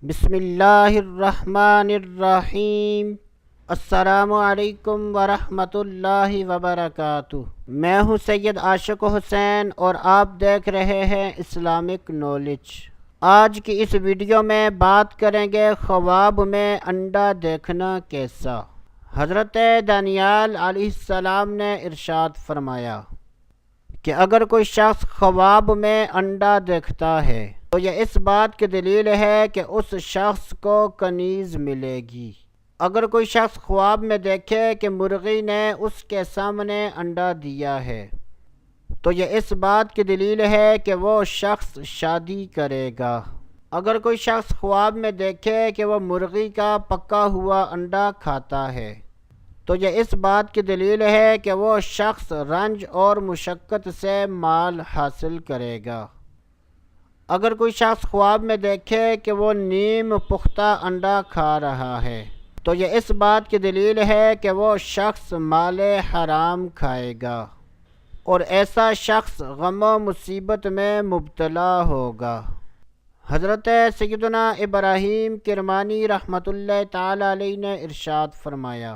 بسم اللہ الرحمن الرحیم۔ السلام علیکم ورحمۃ اللہ وبرکاتہ۔ میں ہوں سید عاشق حسین اور آپ دیکھ رہے ہیں اسلامک نالج۔ آج کی اس ویڈیو میں بات کریں گے خواب میں انڈا دیکھنا کیسا۔ حضرت دانیال علیہ السلام نے ارشاد فرمایا کہ اگر کوئی شخص خواب میں انڈا دیکھتا ہے تو یہ اس بات کی دلیل ہے کہ اس شخص کو کنیز ملے گی۔ اگر کوئی شخص خواب میں دیکھے کہ مرغی نے اس کے سامنے انڈا دیا ہے تو یہ اس بات کی دلیل ہے کہ وہ شخص شادی کرے گا۔ اگر کوئی شخص خواب میں دیکھے کہ وہ مرغی کا پکا ہوا انڈا کھاتا ہے تو یہ اس بات کی دلیل ہے کہ وہ شخص رنج اور مشقت سے مال حاصل کرے گا۔ اگر کوئی شخص خواب میں دیکھے کہ وہ نیم پختہ انڈا کھا رہا ہے تو یہ اس بات کی دلیل ہے کہ وہ شخص مال حرام کھائے گا اور ایسا شخص غم و مصیبت میں مبتلا ہوگا۔ حضرت سیدنا ابراہیم کرمانی رحمۃ اللہ تعالی علیہ نے ارشاد فرمایا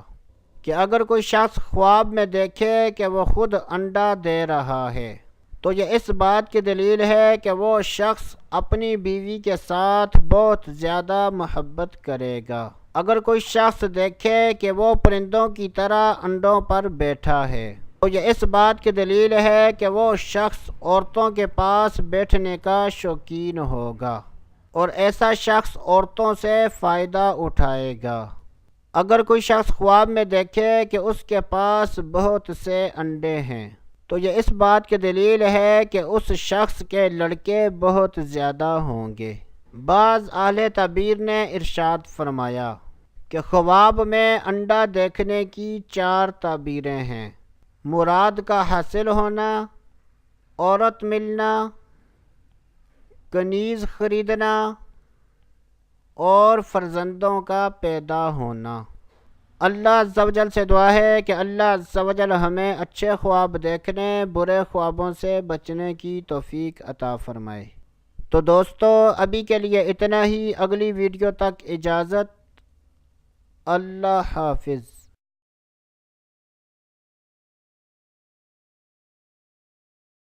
کہ اگر کوئی شخص خواب میں دیکھے کہ وہ خود انڈا دے رہا ہے تو یہ اس بات کی دلیل ہے کہ وہ شخص اپنی بیوی کے ساتھ بہت زیادہ محبت کرے گا۔ اگر کوئی شخص دیکھے کہ وہ پرندوں کی طرح انڈوں پر بیٹھا ہے تو یہ اس بات کی دلیل ہے کہ وہ شخص عورتوں کے پاس بیٹھنے کا شوقین ہوگا اور ایسا شخص عورتوں سے فائدہ اٹھائے گا۔ اگر کوئی شخص خواب میں دیکھے کہ اس کے پاس بہت سے انڈے ہیں تو یہ اس بات کی دلیل ہے کہ اس شخص کے لڑکے بہت زیادہ ہوں گے۔ بعض اہل تعبیر نے ارشاد فرمایا کہ خواب میں انڈا دیکھنے کی 4 تعبیریں ہیں: مراد کا حاصل ہونا، عورت ملنا، کنیز خریدنا اور فرزندوں کا پیدا ہونا۔ اللہ عز و جل سے دعا ہے کہ اللہ عز و جل ہمیں اچھے خواب دیکھنے، برے خوابوں سے بچنے کی توفیق عطا فرمائے۔ تو دوستو ابھی کے لیے اتنا ہی، اگلی ویڈیو تک اجازت، اللہ حافظ۔